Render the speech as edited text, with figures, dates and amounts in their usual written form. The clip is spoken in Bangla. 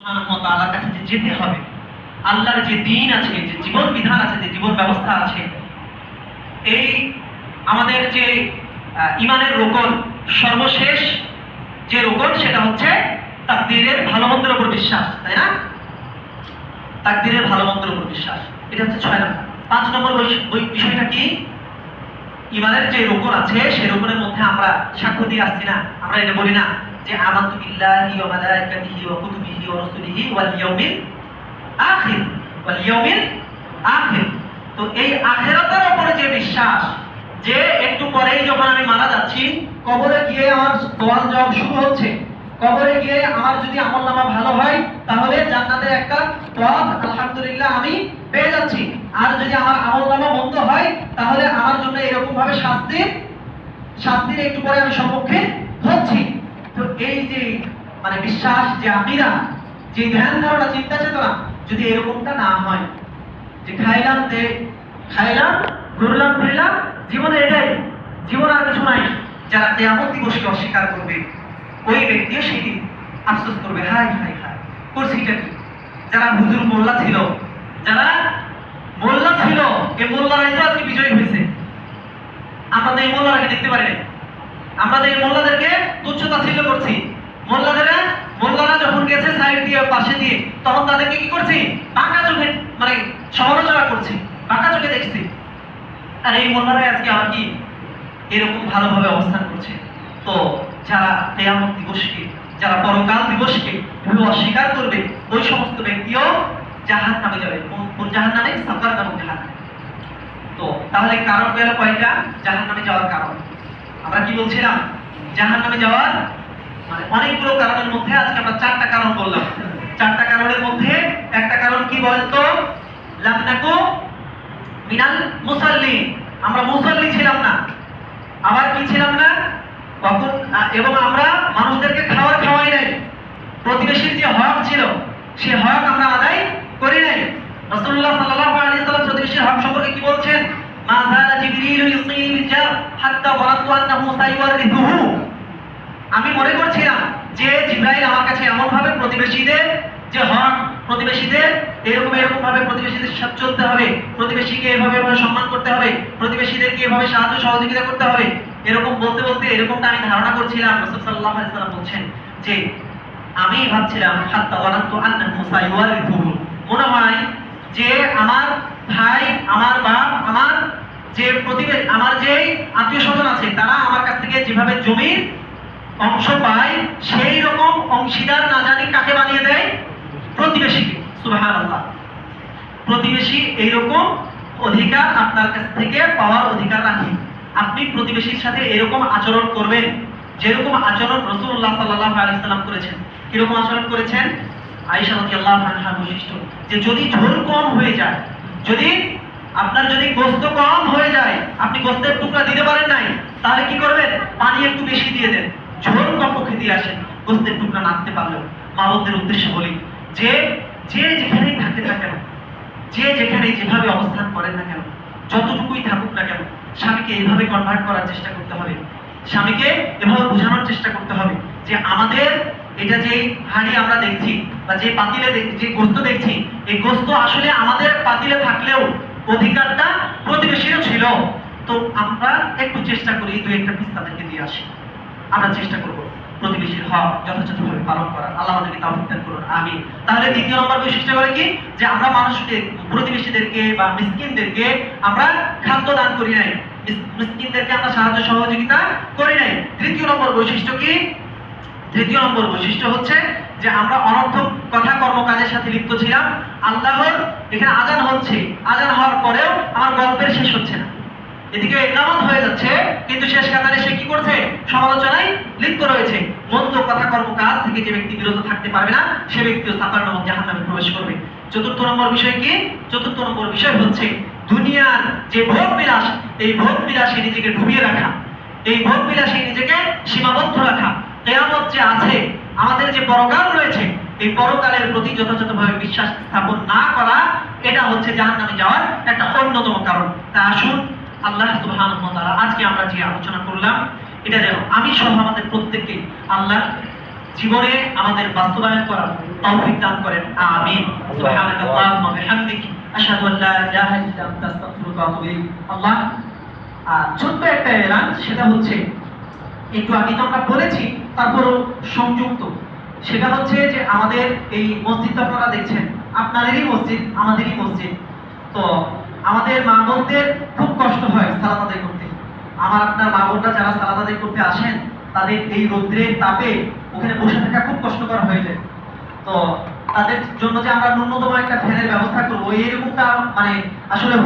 সুবহানাহু ওয়া তাআলার কাছে যে যেতে হবে, আল্লাহর যে দ্বীন আছে, যে জীবন বিধান আছে, যে জীবন ব্যবস্থা আছে, এই আমাদের যে ঈমানের রোকন, সর্বশেষ যে রোকন সেটা হচ্ছে তাকদীরের ভালো মন্দের উপর বিশ্বাস, তাই না? তাকদীরের ভালো মন্দের উপর বিশ্বাস, এটা হচ্ছে 6 নম্বর। 5 নম্বর বিষয়টা কি? ঈমানের যে রোকন আছে সেই রোকনের মধ্যে আমরা সাক্ষ্য দিয়ে আসছি না, আমরা এটা বলি না যে আমানতু বিল্লাহি ওয়া মালাইকাতিহি ওয়া কুতুবিহি ওয়া রাসূলিহি ওয়াল ইয়াউমিল আখির, ওয়াল ইয়াউমিল আখির। তো এই আখিরাতের উপরে যে বিশ্বাস, যে একটু পরেই যখন আমি মারা যাচ্ছি, কবরে গিয়ে আমার সওয়াল জবাব শুরু হচ্ছে, কবরে গিয়ে আমার যদি আমলনামা ভালো হয় তাহলে জান্নাতের একটা পথ আলহামদুলিল্লাহ আমি পেয়ে যাচ্ছি, আর যদি আমার আমলনামা মন্দ হয় তাহলে আমার জন্য এরকম ভাবে শাস্তির একটু পরে আমি সম্মুখীন হচ্ছি। তো এই যে মানে বিশ্বাস, যে আকীদা, যে ধ্যান ধারণা, চিন্তা চেতনা যদি এরকমটা না হয়, যে খাইলাম ঘুরলাম ফিরলাম, জীবনে এটাই, জীবন আর কিছু নাই, যারা কিয়ামত দিবসকে অস্বীকার করবে ওই ব্যক্তিও সেদিন আফসোস করবে, হায় হায় হায় করছিটা কি। যারা হুজুর মোল্লা ছিল, এই মোল্লারাই তো আজকে বিজয়ী হয়েছে। আমরা তো এই মোল্লারাকে দেখতে পারি না, আমরা তো এই মোল্লাদেরকে তুচ্ছ-তাচ্ছিল্য করছি। মোল্লারা যখন গেছে সাইড দিয়ে, পাশে দিয়ে, তখন তাদেরকে কি করছি? বাঁকা চোখে মানে সমালোচনা করছি, বাঁকা চোখে দেখছি। আর এই মোল্লারাই আজকে আবার কি এরকম ভালোভাবে অবস্থান করছে। তো যারা কিয়ামত দিবসকে, যারা পরকাল দিবসকে এভাবে অস্বীকার করবে, ওই সমস্ত ব্যক্তিও জাহান্নামে যাবে। কোন জাহান্নামে? সাকার নামক জাহান্নামে। তো তাহলে কারণ গেল কয়টা জাহান্নামে যাওয়ার কারণ? আমরা কি বলছিলাম? জাহান্নামে যাওয়ার মানে অনেকগুলো কারণের মধ্যে আজকে আমরা 4টা কারণ বললাম। 4টা কারণের মধ্যে একটা কারণ কি বলেন তো? লাম নাকু মিনাল মুসাল্লিন, আমরা মুসাল্লি ছিলাম না। আবার কি ছিলাম না? এবং আমরা মানুষদেরকে খাওয়াই নাই। প্রতিবেশীর যে হক ছিল সে হক আমরা আদায় করি নাই। রাসূলুল্লাহ সাল্লাল্লাহু আলাইহি ওয়াসাল্লাম প্রতিবেশীর হক সম্পর্কে কি বলছেন? মা যালা জিবরিল ইউসিনি বিল জার হাত্তা ওয়ারাতু আন্নাহু সাইওয়ারিথুহু। আমি মনে করছিলাম যে জিবরাইল আমার কাছে এমন ভাবে প্রতিবেশীদের যে হক, প্রতিবেশীদের এরকম ভাবে প্রতিবেশীদের সাথে চলতে হবে, প্রতিবেশীকে এভাবে সম্মান করতে হবে, প্রতিবেশীদেরকে এভাবে সাহায্য সহযোগিতা করতে হবে, এরকম বলতে এরকমটা আমি ধারণা করছিলাম। রাসূল সাল্লাল্লাহু আলাইহি ওয়াসাল্লাম বলছেন যে আমি ভাবছিলাম হাত্তা ওয়ারাতু আন্নাহু সাইওয়ারিথুহু, মনে হয় যে আমার ভাই, আমার বাপ, আমার যে আমার যে আত্মীয় স্বজন আছে তারা আমার কাছ থেকে যেভাবে জমির অংশ পায় সেই রকম অংশীদার না জানি কাকে বানিয়ে দেয়? প্রতিবেশীকে। সুবহানাল্লাহ। প্রতিবেশী এইরকম অধিকার আপনার কাছ থেকে পাওয়ার অধিকার রাখে। আপনি প্রতিবেশীর সাথে এরকম আচরণ করবেন যেরকম আচরণ রাসূলুল্লাহ সাল্লাল্লাহু আলাইহি ওয়াসাল্লাম করেছেন। কিরকম আচরণ করেছেন? আয়েশা রাদিয়াল্লাহু আনহা বৈশিষ্ট্য, যে যদি ঝোল কম হয়ে যায়, আপনার যদি গোশত কম হয়ে যায়, আপনি গোশতের টুকরা দিতে পারেন নাই, তাহলে কি করবেন? পানি একটু বেশি দিয়ে দেন, ঝোল কমপক্ষে দিয়ে আসেন। গোশতের টুকরা না দিতে পারলেও মা বোনদের উদ্দেশ্যে বলি যে যেখানেই থাকতে না কেন, যেখানে যেভাবে অবস্থান করেন না কেন, যতটুকুই থাকুক না কেন, স্বামীকে এইভাবে কনভার্ট করার চেষ্টা করতে হবে, স্বামীকে এভাবে বোঝানোর চেষ্টা করতে হবে যে আমাদের এটা যে হাঁড়ি আমরা দেখছি বা যে পাতিলে যে গোশত দেখছি, এই গোশত আসলে আমাদের পাতিলে থাকলেও অধিকারটা প্রতিবেশীরও ছিল। তো আমরা একটু চেষ্টা করি 2-1টা পিস তাদেরকে দিয়ে আসি। আমরা চেষ্টা করব প্রতিবেশীর হক যথাযথভাবে পালন করার। আল্লাহ আমাদেরকে তৌফিক দান করুন, আমিন। তাহলে দ্বিতীয় নম্বর বৈশিষ্ট্য করে কি? যে আমরা মানুষকে, প্রতিবেশীদেরকে বা মিসকিনদেরকে আমরা খাদ্য দান করি নাই, মিসকিনদেরকে আমরা সাহায্য সহযোগিতা করি নাই। তৃতীয় নম্বর বৈশিষ্ট্য কি? তৃতীয় নম্বর বৈশিষ্ট্য হচ্ছে যে আমরা অনর্থক কথা কর্মকাজের সাথে লিপ্ত ছিলাম। আল্লাহর এখানে আজান হচ্ছে, আজান হওয়ার পরেও আমার গল্পের শেষ হচ্ছে না, এদিকে ইকামত হয়ে যাচ্ছে, কিন্তু শেষ কাতারে সে কি করছে? সমালোচনায় লিপ্ত রয়েছে। মন্দ কথা কর্মকাজ থেকে যে ব্যক্তি বিরত থাকতে পারবে না, সে ব্যক্তিও সাকার নামক জাহান্নামে প্রবেশ করবে। চতুর্থ নম্বর বিষয় কি? চতুর্থ নম্বর বিষয় হচ্ছে দুনিয়ার যে ভোগ বিলাস, এই ভোগ বিলাসে নিজেকে ডুবিয়ে রাখা, এই ভোগ বিলাসে নিজেকে সীমাবদ্ধ রাখা। কিয়ামত যে আছে, আমাদের যে পরকাল রয়েছে, এই পরকালের প্রতি যথাযথভাবে বিশ্বাস স্থাপন না করা, এটা হচ্ছে জাহান্নামে যাওয়ার একটা অন্যতম কারণ। তা আসুন আল্লাহ সুবহানাহু ওয়া তাআলা আজকে আমরা যে আলোচনা করলাম, এটা যেন আমি সহ আমাদের প্রত্যেককে আল্লাহ জীবনে আমাদের বাস্তবায়ন করার তৌফিক দান করেন, আমিন। সুবহানাকাল্লাহুম্মা ওয়া বিহামদিক আশহাদু আল লা ইলাহা ইল্লা আনতা আস্তাগফিরুকা ওয়া আতুবু ইলাইক। আল্লাহ, ছোট্ট একটা এলান, সেটা হচ্ছে একটু আগে তো আমরা বলেছি, তারপরও সংযুক্ত। সেটা হচ্ছে যে আমাদের এই মসজিদ আপনারা দেখছেন, আপনাদেরই মসজিদ, আমাদেরই মসজিদ। তো আমাদের মা বোনদের খুব কষ্ট হয় সালাত আদায় করতে। আমার আপনার মা বোনরা যারা সালাত আদায় করতে আসেন, তাদের এই রৌদ্রের তাপে ওখানে বসে থাকা খুব কষ্টকর হয়ে যায়। তো তাদের জন্য যে আমরা ন্যূনতম একটা ফ্যানের ব্যবস্থা করবো, এরকমটা মানে আসলে